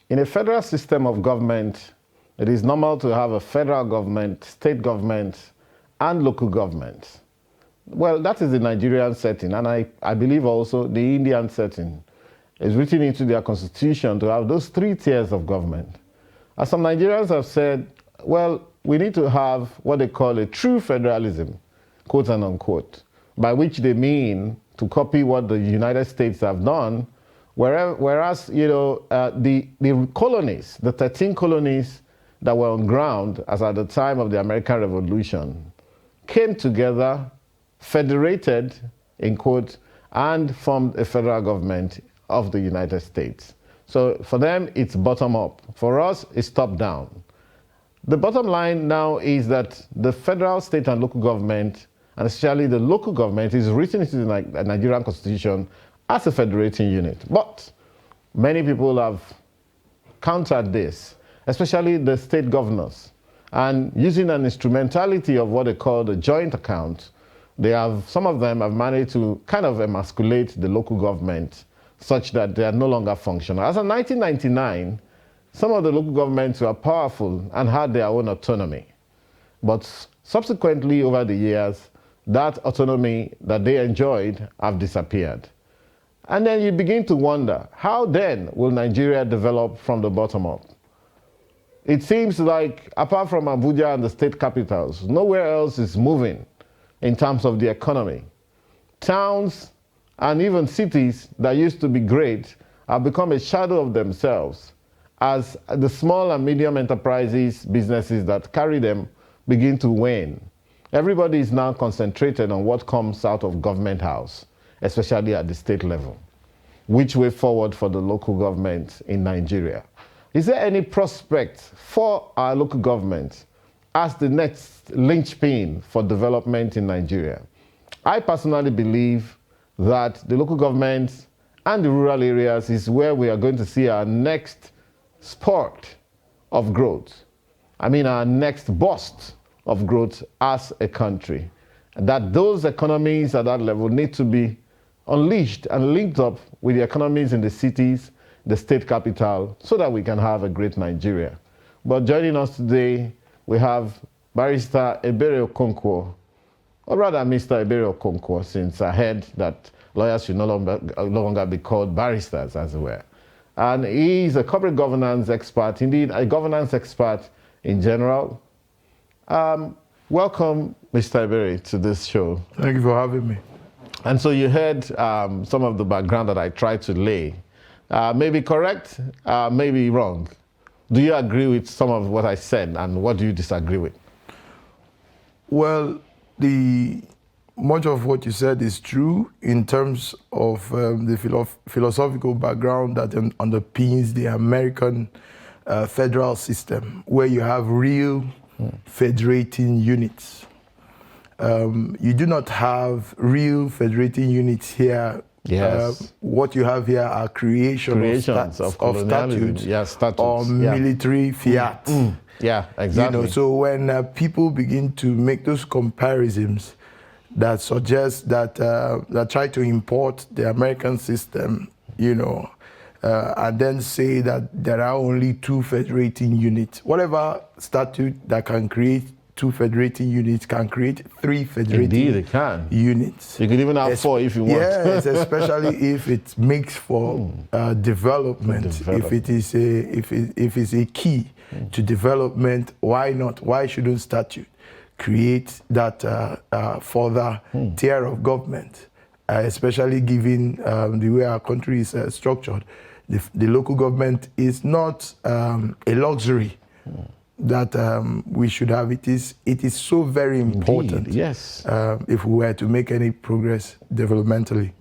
In a federal system of government, it is normal to have a federal government, state government, and local government. Well, that is the Nigerian setting, and I believe also the Indian setting is written into their constitution to have those three tiers of government. As some Nigerians have said, well, we need to have what they call a true federalism, quote and unquote, by which they mean to copy what the United States have done, whereas the colonies, the 13 colonies that were on ground as at the time of the American Revolution, came together, federated, in quote, and formed a federal government of the United States. So for them, it's bottom up. For us, it's top down. The bottom line now is that the federal, state, and local government, and especially the local government, is written into the Nigerian Constitution as a federating unit. But many people have countered this, especially the state governors. And using an instrumentality of what they call the joint account, some of them have managed to kind of emasculate the local government such that they are no longer functional. As of 1999, some of the local governments were powerful and had their own autonomy. But subsequently, over the years, that autonomy that they enjoyed have disappeared. And then you begin to wonder, how then will Nigeria develop from the bottom up? It seems like, apart from Abuja and the state capitals, nowhere else is moving in terms of the economy. Towns and even cities that used to be great have become a shadow of themselves as the small and medium enterprises, businesses that carry them begin to wane. Everybody is now concentrated on what comes out of government house, especially at the state level. Which way forward for the local government in Nigeria? Is there any prospect for our local government as the next linchpin for development in Nigeria? I personally believe that the local governments and the rural areas is where we are going to see our next spurt of growth. I mean, our next burst of growth as a country. That those economies at that level need to be unleashed and linked up with the economies in the cities, the state capital, so that we can have a great Nigeria. But joining us today, we have Barrister Ebere Okonkwo, or rather Mr. Ebere Okonkwo, since I heard that lawyers should no longer be called barristers, as it were. And he's a corporate governance expert, indeed a governance expert in general. Welcome, Mr. Ebere, to this show. Thank you for having me. And so you heard some of the background that I tried to lay. Maybe correct, maybe wrong. Do you agree with some of what I said, and what do you disagree with? Well, much of what you said is true in terms of the philosophical background that underpins the American federal system, where you have real federating units. You do not have real federating units here. Yes. What you have here are creations of statutes, or military fiat. Yeah, exactly. So when people begin to make those comparisons that suggest that try to import the American system, and then say that there are only two federating units, whatever statute that can create two federating units can create three federating units. You can even have four if you want. Yes, especially if it makes for development. If it's a key to development, why not? Why shouldn't statute create that further tier of government? Especially given the way our country is structured, the local government is not a luxury that we should have. It is so very important. Indeed, yes. If we were to make any progress developmentally.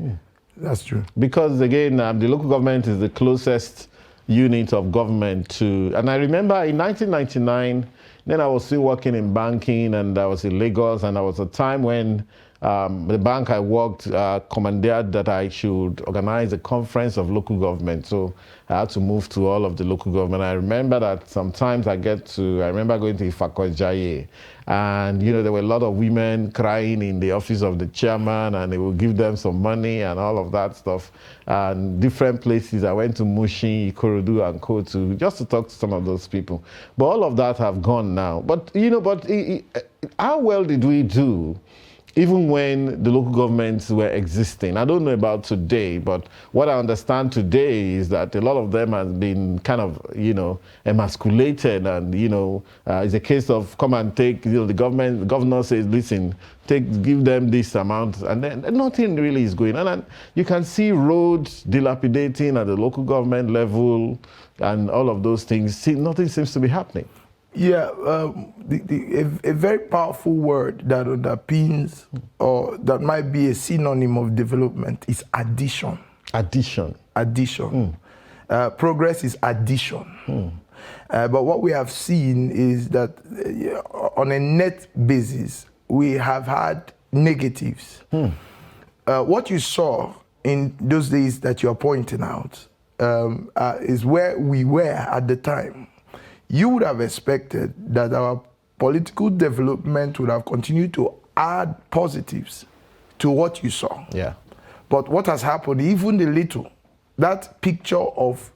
That's true. Because again, the local government is the closest unit of government to, and I remember in 1999, then I was still working in banking, and I was in Lagos, and there was a time when the bank I worked commandeered that I should organize a conference of local government. So I had to move to all of the local government. I remember that sometimes I remember going to Ifakojaye, and there were a lot of women crying in the office of the chairman, and they would give them some money and all of that stuff. And different places, I went to Mushin, Ikorodu, and Kotu, just to talk to some of those people. But all of that have gone now. But how well did we do? Even when the local governments were existing. I don't know about today, but what I understand today is that a lot of them have been kind of, emasculated, and, it's a case of come and take, the governor says, listen, give them this amount, and then nothing really is going on. And you can see roads dilapidating at the local government level and all of those things. Nothing seems to be happening. Yeah, a very powerful word that underpins, or that might be a synonym of development, is addition. Addition. Addition. Progress is addition. But what we have seen is that on a net basis, we have had negatives. What you saw in those days that you are pointing out is where we were at the time. You would have expected that our political development would have continued to add positives to what you saw. Yeah. But what has happened, even the little, that picture of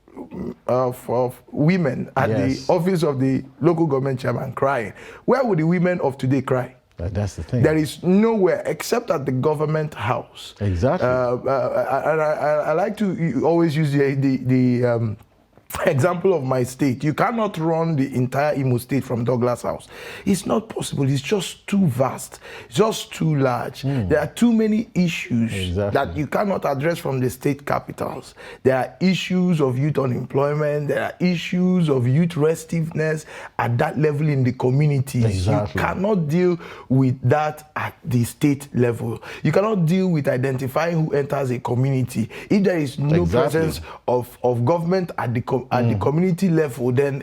women at the office of the local government chairman crying, where would the women of today cry? That's the thing. There is nowhere except at the government house. Exactly. I like to always use the example of my state. You cannot run the entire Imo state from Douglas House. It's not possible. It's just too vast, just too large. There are too many issues that you cannot address from the state capitals. There are issues of youth unemployment. There are issues of youth restiveness at that level in the communities. You cannot deal with that at the state level. You cannot deal with identifying who enters a community. If there is no presence of government at the community level, then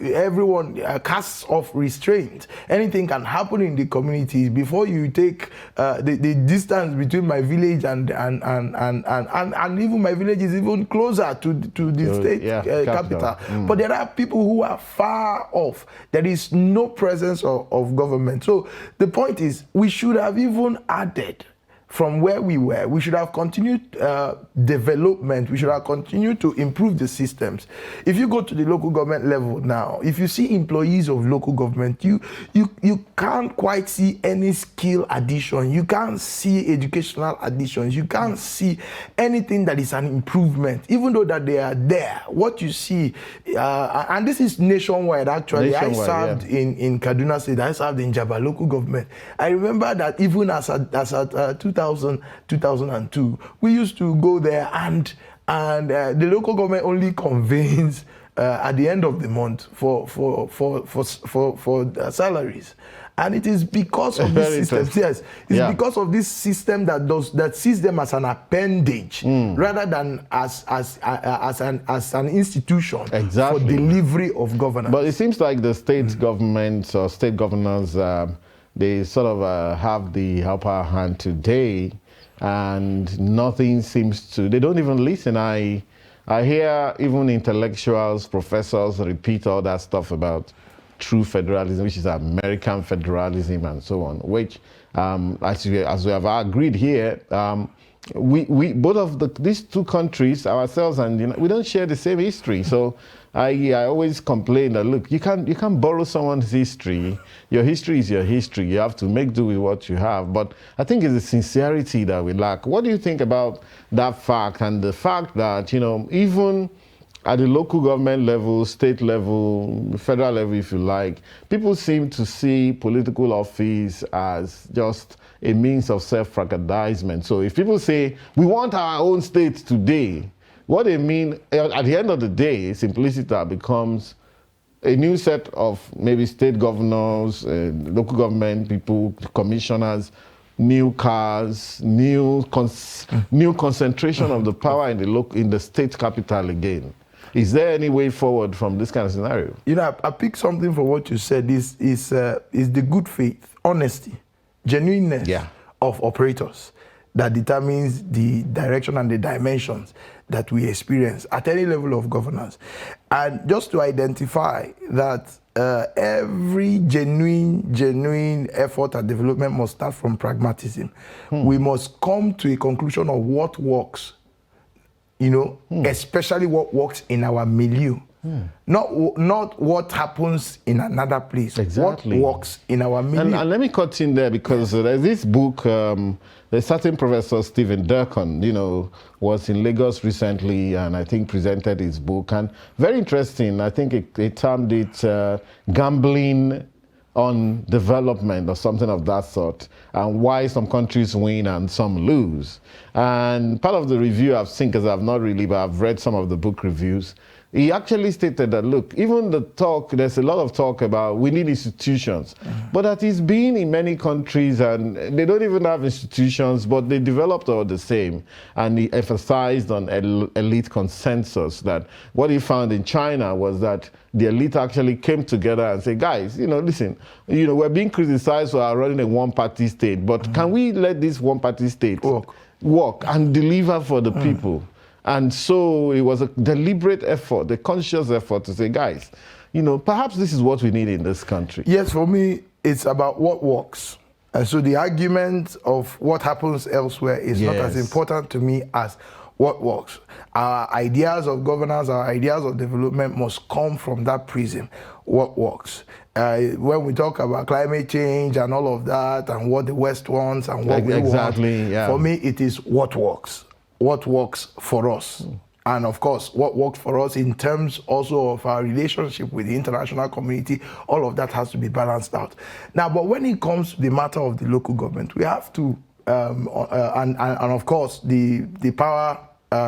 everyone casts off restraint. Anything can happen in the community. Before you take the distance between my village and even my village is even closer to the state capital. But there are people who are far off. There is no presence of government. So the point is, we should have even added from where we were. We should have continued development. We should have continued to improve the systems. If you go to the local government level now, if you see employees of local government, you can't quite see any skill addition. You can't see educational additions. You can't see anything that is an improvement, even though that they are there. What you see, and this is nationwide actually. I served in Kaduna State. I served in Jaba local government. I remember that even as at 2002, we used to go there, and the local government only convenes at the end of the month for salaries. And it is because of this system. Yes, it's because of this system that sees them as an appendage rather than as an institution for delivery of governance. But it seems like the state governments or state governors, they sort of have the upper hand today, and nothing seems to. They don't even listen. I hear even intellectuals, professors repeat all that stuff about true federalism, which is American federalism and so on, which, as we have agreed here, we both of these two countries, ourselves and we don't share the same history. So I always complain that, look, you can't borrow someone's history. Your history is your history. You have to make do with what you have. But I think it's the sincerity that we lack. What do you think about that fact, and the fact that, even at the local government level, state level, federal level, if you like, people seem to see political office as just a means of self-aggrandizement. So if people say, we want our own state today, what they mean, at the end of the day, simplicity becomes a new set of maybe state governors, local government people, commissioners, new cars, new concentration of the power in the state capital again. Is there any way forward from this kind of scenario? I picked something from what you said. Is the good faith, honesty, genuineness of operators that determines the direction and the dimensions that we experience at any level of governance. And just to identify that every genuine effort at development must start from pragmatism. We must come to a conclusion of what works, especially what works in our milieu. Not what happens in another place. Exactly. What works in our milieu. And let me cut in there, because there's this book, a certain Professor Stephen Durkon, was in Lagos recently, and I think presented his book. And very interesting, I think he termed it Gambling on Development or something of that sort, and why some countries win and some lose. And part of the review I've seen, because I've not really, but I've read some of the book reviews, he actually stated that, look, even the talk, there's a lot of talk about we need institutions, but that is being in many countries and they don't even have institutions, but they developed all the same. And he emphasized on elite consensus, that what he found in China was that the elite actually came together and said, guys, listen, we're being criticized for running a one-party state, but can we let this one-party state work and deliver for the people? And so it was a deliberate effort, a conscious effort to say, guys, perhaps this is what we need in this country. Yes, for me, it's about what works. And so the argument of what happens elsewhere is not as important to me as what works. Our ideas of governance, our ideas of development must come from that prism, what works. When we talk about climate change and all of that, and what the West wants and what we want, for me, it is what works. What works for us. And of course, what works for us in terms also of our relationship with the international community, all of that has to be balanced out. Now, but when it comes to the matter of the local government, we have to, and of course, the power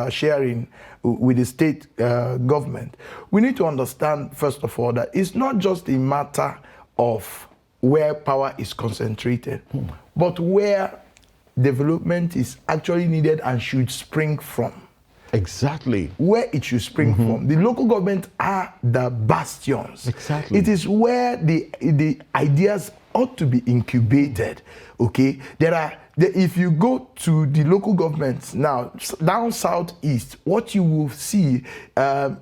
sharing with the state government, we need to understand, first of all, that it's not just a matter of where power is concentrated, but where development is actually needed and should spring from. Exactly. Where it should spring from. The local government are the bastions. Exactly. It is where the ideas ought to be incubated. Okay? If you go to the local governments now, down southeast, what you will see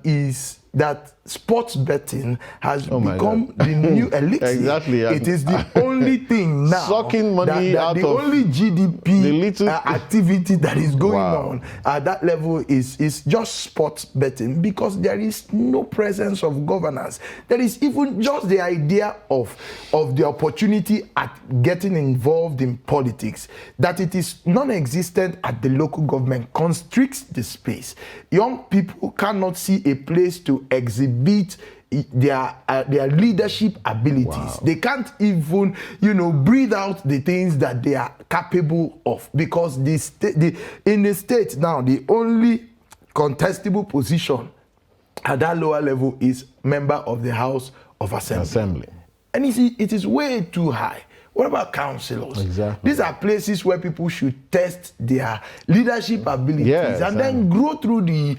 is that sports betting has become the new elixir. Exactly. It is the only thing now. Sucking money out the of only GDP the activity that is going on at that level is just sports betting, because there is no presence of governance. There is even just the idea of the opportunity at getting involved in politics, that it is non-existent at the local government, constricts the space. Young people cannot see a place to exhibit their leadership abilities. They can't even, breathe out the things that they are capable of, because in the state now, the only contestable position at that lower level is member of the House of Assembly. And it is way too high. What about councillors? Exactly. These are places where people should test their leadership abilities and then grow through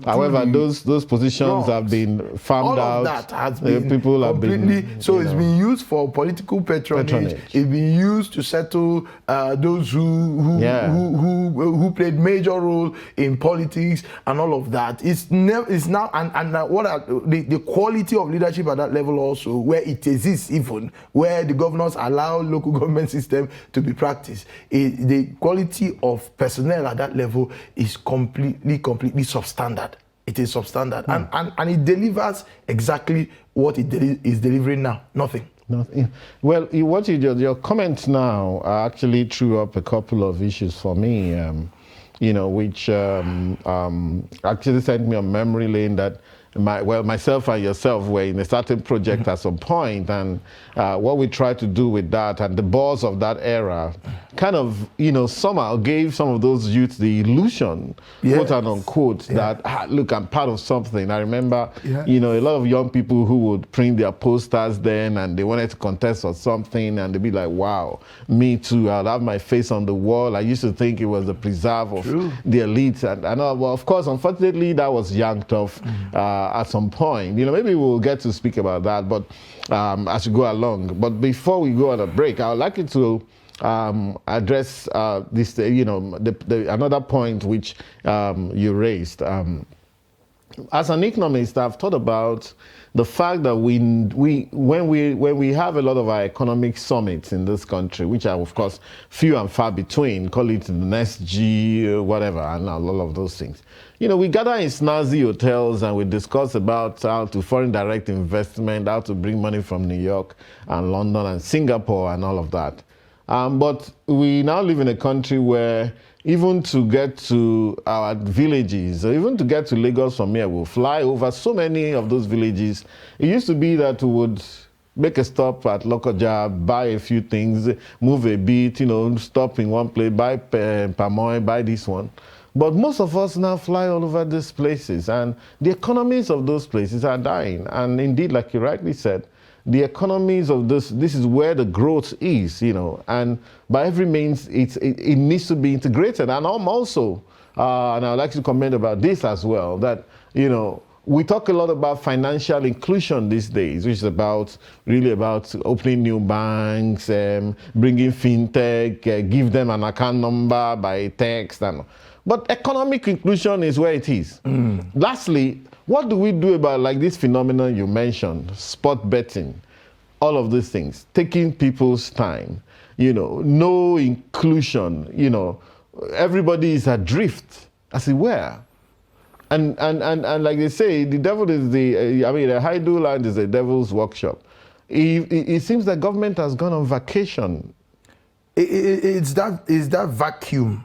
However, those positions have been farmed out. All of that has been people completely. Have been, so it's been used for political patronage. It's been used to settle those who played major role in politics and all of that. It's now what are the quality of leadership at that level also, where it exists, even where the governors allow local government system to be practiced. The quality of personnel at that level is completely substandard. It is substandard, and it delivers exactly what it is delivering now. Nothing. Well, your comments now actually threw up a couple of issues for me, which actually sent me on memory lane that myself and yourself were in a certain project at some point, and what we tried to do with that and the boss of that era kind of, somehow gave some of those youth the illusion, quote and unquote, that, look, I'm part of something. I remember, a lot of young people who would print their posters then, and they wanted to contest or something, and they'd be like, wow, me too, I'll have my face on the wall. I used to think it was the preserve of the elite. And well, of course, unfortunately, that was yanked off at some point. Maybe we'll get to speak about that, but as we go along. But before we go on a break, I would like you to address this, another point which you raised. As an economist, I've thought about the fact that when we have a lot of our economic summits in this country, which are of course few and far between, call it the next G, whatever, and a lot of those things. We gather in snazzy hotels and we discuss about how to foreign direct investment, how to bring money from New York and London and Singapore and all of that. But we now live in a country where even to get to our villages, or even to get to Lagos from here, we'll fly over so many of those villages. It used to be that we would make a stop at Lokoja, buy a few things, move a bit, stop in one place, buy palm oil, buy this one. But most of us now fly all over these places, and the economies of those places are dying. And indeed, like you rightly said, the economies of this is where the growth is, and by every means, it needs to be integrated. And I'm also, and I'd like to comment about this as well, that, we talk a lot about financial inclusion these days, which is really about opening new banks, bringing fintech, give them an account number by text. But economic inclusion is where it is. Lastly, what do we do about this phenomenon you mentioned, sport betting, all of these things, taking people's time, no inclusion, everybody is adrift, as it were. And like they say, the devil is the Haidu land is the devil's workshop. It seems that government has gone on vacation. It's that vacuum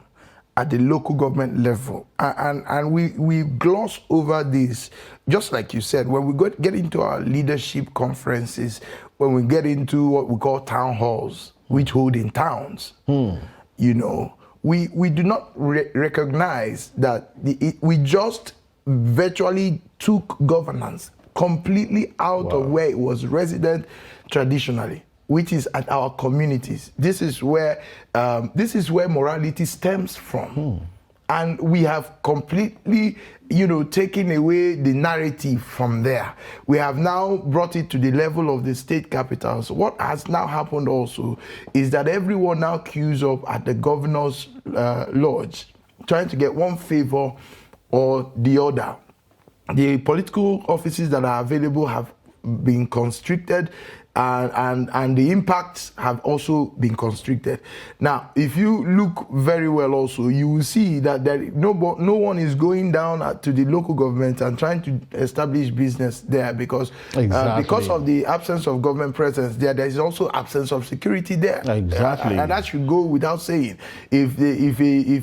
at the local government level, and we gloss over this. Just like you said, when we get into our leadership conferences, when we get into what we call town halls, which hold in towns, we do not recognize that we just virtually took governance completely out of where it was resident traditionally, which is at our communities. This is where morality stems from. And we have completely, taken away the narrative from there. We have now brought it to the level of the state capitals. What has now happened also is that everyone now queues up at the governor's lodge, trying to get one favor or the other. The political offices that are available have been constricted, and the impacts have also been constricted. Now, if you look very well also, you will see that no one is going down to the local government and trying to establish business there because of the absence of government presence there is also absence of security there. Exactly. And that should go without saying. If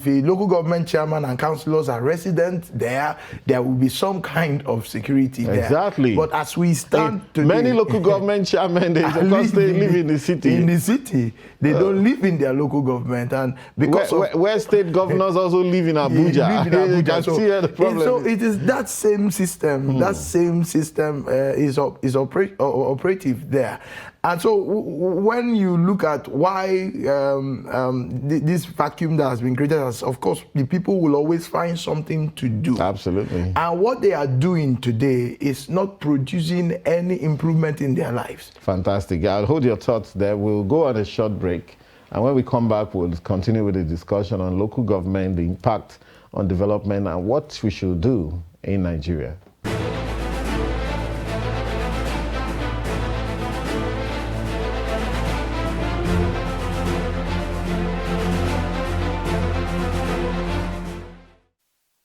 a local government chairman and councillors are resident there will be some kind of security there. Exactly. But as we stand today, many local government chairmen, because they live in the city. In the city, they don't live in their local government, and because where state governors also live in Abuja. You can see the problem. So it is that same system. That same system is operative there. And so when you look at why this vacuum that has been created, of course, the people will always find something to do. Absolutely. And what they are doing today is not producing any improvement in their lives. Fantastic. I'll hold your thoughts there. We'll go on a short break. And when we come back, we'll continue with the discussion on local government, the impact on development, and what we should do in Nigeria.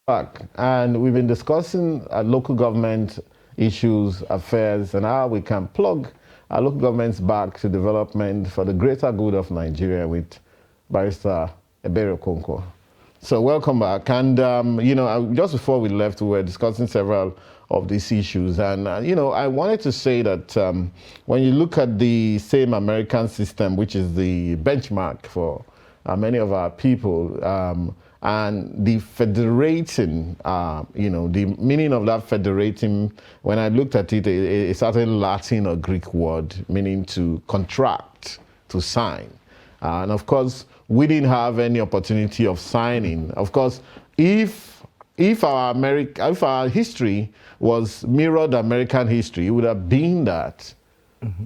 Back, and we've been discussing local government issues, affairs, and how we can plug our local governments back to development for the greater good of Nigeria with Barrister Ebere Okonkwo. So welcome back. And, just before we left, we were discussing several of these issues. And, I wanted to say that when you look at the same American system, which is the benchmark for many of our people, and the federating, the meaning of that federating, when I looked at it, a certain Latin or Greek word meaning to contract, to sign. And of course, we didn't have any opportunity of signing. Of course, if our history was mirrored American history, it would have been that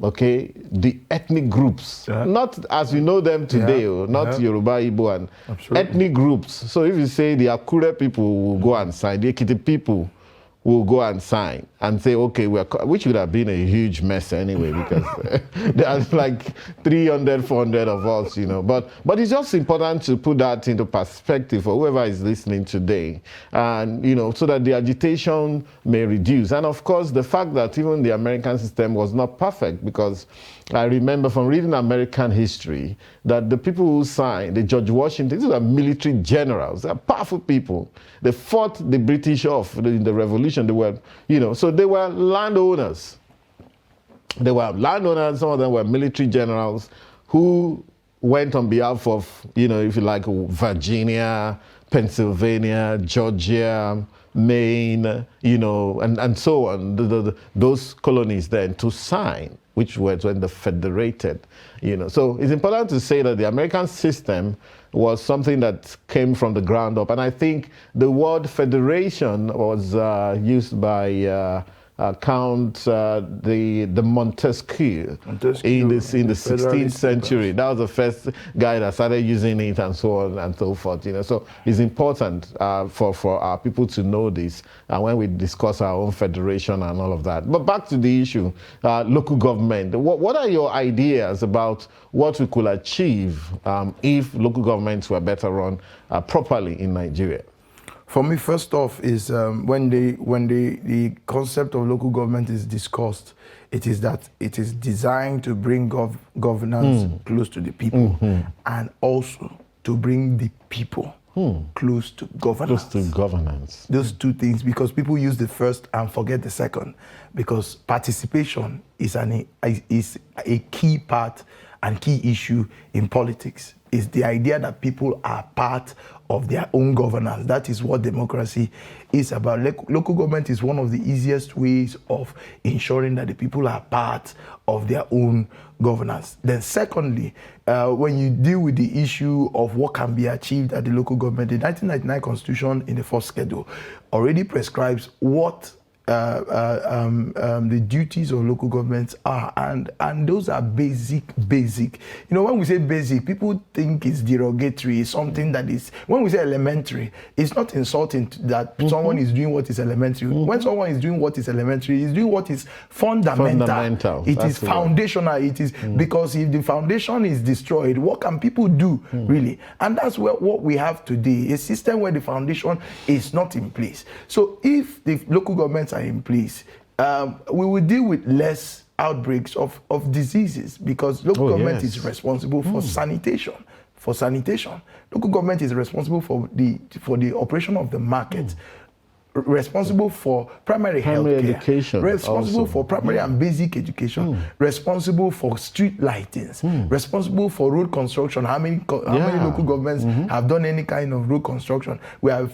okay, the ethnic groups, not as we know them today, not Yoruba, Igbo, and ethnic groups. So if you say the Akure people will go and sign, the Ekiti people will go and sign and say, okay, which would have been a huge mess anyway, because there's like 300, 400 of us, you know. But it's just important to put that into perspective for whoever is listening today, and, you know, so that the agitation may reduce. And of course, the fact that even the American system was not perfect, because I remember from reading American history that the people who signed, the George Washington, these were military generals, they're powerful people. They fought the British off in the Revolution. They were, you know, so they were landowners. They were landowners, some of them were military generals who went on behalf of, you know, if you like, Virginia, Pennsylvania, Georgia, Maine, you know, and so on, those colonies then to sign, which was when the federated, you know. So it's important to say that the American system was something that came from the ground up. And I think the word federation was used by Count the Montesquieu in the 16th century. That was the first guy that started using it, and so on and so forth. You know, so it's important for our people to know this when we discuss our own federation and all of that. But back to the issue, local government. What are your ideas about what we could achieve if local governments were better run properly in Nigeria? For me, first off, is when the concept of local government is discussed, it is that it is designed to bring governance close to the people, and also to bring the people close to governance. Close to governance. Those two things, because people use the first and forget the second, because participation is a key part and key issue in politics. Is the idea that people are part of their own governance. That is what democracy is about. Local government is one of the easiest ways of ensuring that the people are part of their own governance. Then secondly, when you deal with the issue of what can be achieved at the local government, the 1999 Constitution in the first schedule already prescribes what the duties of local governments are, and those are basic. You know, when we say basic, people think it's derogatory, it's something that is, when we say elementary, it's not insulting that someone is doing what is elementary. When someone is doing what is elementary, he's doing what is fundamental. It is foundational. It is because if the foundation is destroyed, what can people do really? And that's what we have today, a system where the foundation is not in place. So if the local governments are in place, we will deal with less outbreaks of diseases, because local government is responsible for sanitation. Local government is responsible for the operation of the market, responsible for primary health care, education, responsible also for primary and basic education, responsible for street lightings, responsible for road construction. How many local governments have done any kind of road construction? We have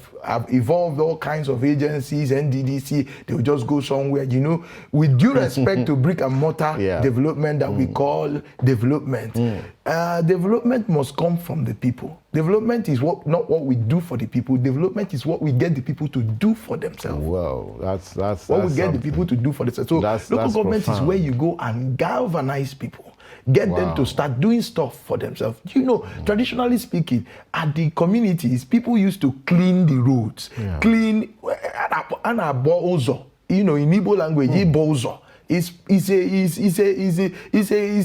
evolved all kinds of agencies, NDDC, they will just go somewhere, you know, with due respect to brick and mortar development that we call development. Development must come from the people. Development is not what we do for the people. Development is what we get the people to do for themselves. Wow, that's what we get the people to do for themselves. So local government is where you go and galvanize people, get them to start doing stuff for themselves. You know, traditionally speaking, at the communities, people used to clean the roads, clean and you know, in Igbo language, Ibozo. It's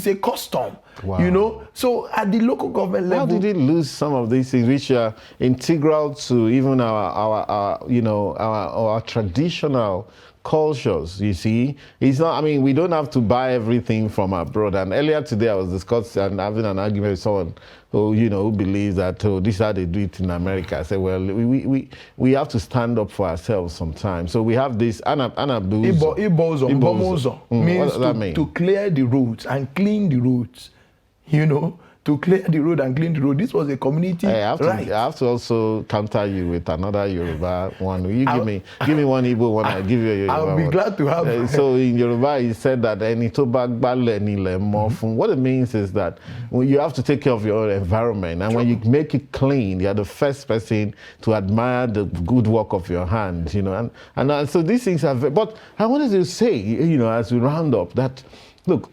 a custom. Wow. You know, so at the local government level, how did it lose some of these things which are integral to even our traditional cultures? You see, it's not. I mean, we don't have to buy everything from abroad. And earlier today, I was discussing and having an argument with someone who believes that this is how they do it in America. I said, well, we have to stand up for ourselves sometimes. So we have this Ibozo means to clear the roads and clean the roads. You know, to clear the road and clean the road. This was a community right. I have to also counter you with another Yoruba one. You give me one Igbo one, I'll give you a Yoruba one. I'll be glad to have So in Yoruba, he said that what it means is that you have to take care of your own environment. And when you make it clean, you're the first person to admire the good work of your hands, you know. And so these things are but I wanted to say, you know, as we round up that, look,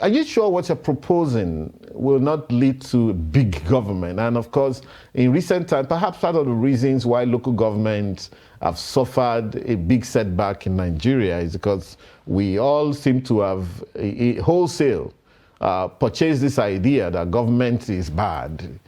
are you sure what you're proposing will not lead to big government? And of course, in recent times, perhaps part of the reasons why local governments have suffered a big setback in Nigeria is because we all seem to have wholesale purchased this idea that government is bad,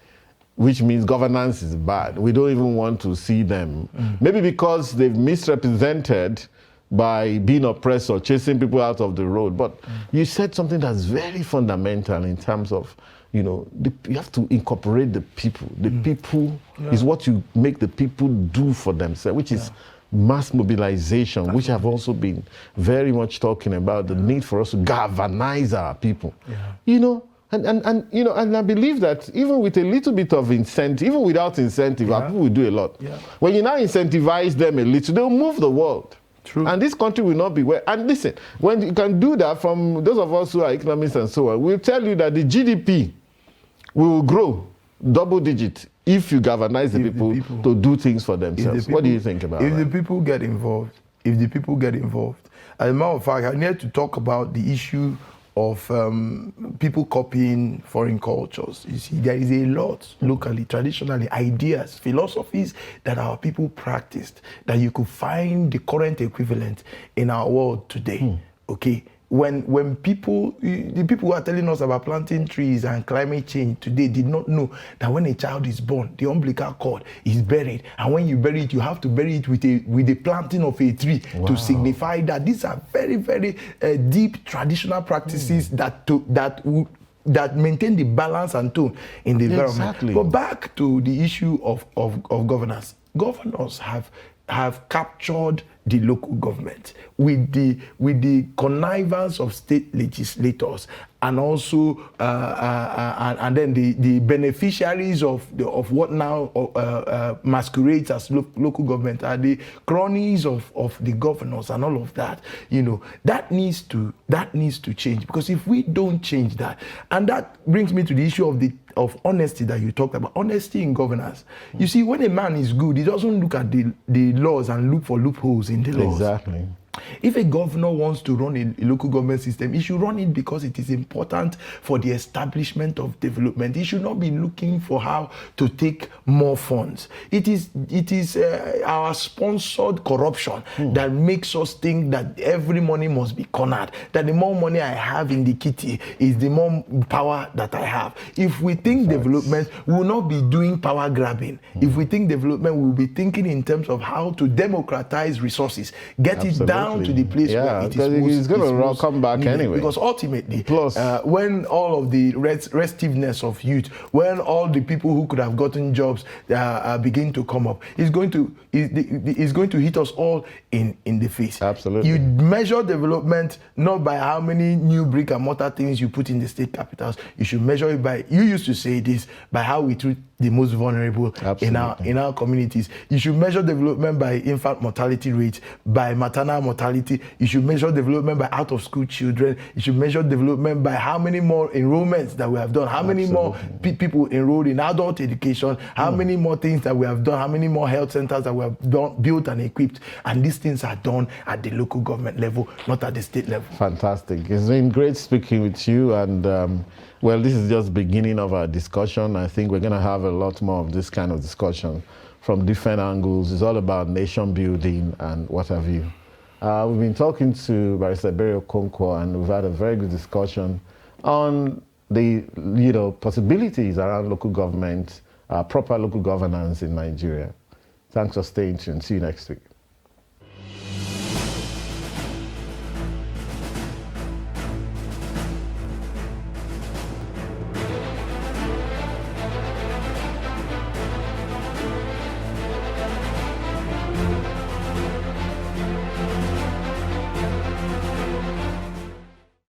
which means governance is bad. We don't even want to see them. Maybe because they've misrepresented by being oppressed or chasing people out of the road. But you said something that's very fundamental in terms of, you have to incorporate the people. The people is what you make the people do for themselves, which is mass mobilization, which I've also been very much talking about, the need for us to galvanize our people. And I believe that even with a little bit of incentive, even without incentive, our people will do a lot. When you now incentivize them a little, they'll move the world. True. And this country will not be where. And listen, when you can do that, from those of us who are economists and so on, we'll tell you that the GDP will grow double digit if you galvanize the people to do things for themselves. What do you think about that? If the people get involved, as a matter of fact, I need to talk about the issue of people copying foreign cultures. You see, there is a lot locally, traditionally, ideas, philosophies that our people practiced that you could find the current equivalent in our world today. Okay, when the people who are telling us about planting trees and climate change today did not know that when a child is born, the umbilical cord is buried, and when you bury it, you have to bury it with the planting of a tree to signify that. These are very, very deep traditional practices that maintain the balance and tone in the environment. But back to the issue of governance. Governors have captured the local government with the connivance of state legislators, and also and then the beneficiaries of what now masquerades as local government are the cronies of the governors and all of that. That needs to change, because if we don't change that, and that brings me to the issue of honesty that you talked about, honesty in governance. You see, when a man is good, he doesn't look at the laws and look for loopholes in the laws. Exactly. If a governor wants to run a local government system, he should run it because it is important for the establishment of development. He should not be looking for how to take more funds. It is our sponsored corruption that makes us think that every money must be cornered, that the more money I have in the kitty is the more power that I have. If we think development, we will not be doing power grabbing. If we think development, we will be thinking in terms of how to democratize resources, get it down to the place where it is going to come back needed. anyway. Because ultimately, when all of the restiveness of youth, when all the people who could have gotten jobs begin to come up, it's going to hit us all in the face. Absolutely. You measure development not by how many new brick and mortar things you put in the state capitals. You should measure it by, you used to say this, by how we treat the most vulnerable in our communities. You should measure development by infant mortality rate, by maternal mortality. You should measure development by out of school children. You should measure development by how many more enrollments that we have done, how many more people enrolled in adult education, how many more things that we have done, how many more health centers that we have built and equipped. And these things are done at the local government level, not at the state level. Fantastic. It's been great speaking with you, and well, this is just the beginning of our discussion. I think we're going to have a lot more of this kind of discussion from different angles. It's all about nation building and what have you. We've been talking to Barrister Berry Okonkwo, and we've had a very good discussion on the possibilities around local government, proper local governance in Nigeria. Thanks for staying tuned. See you next week.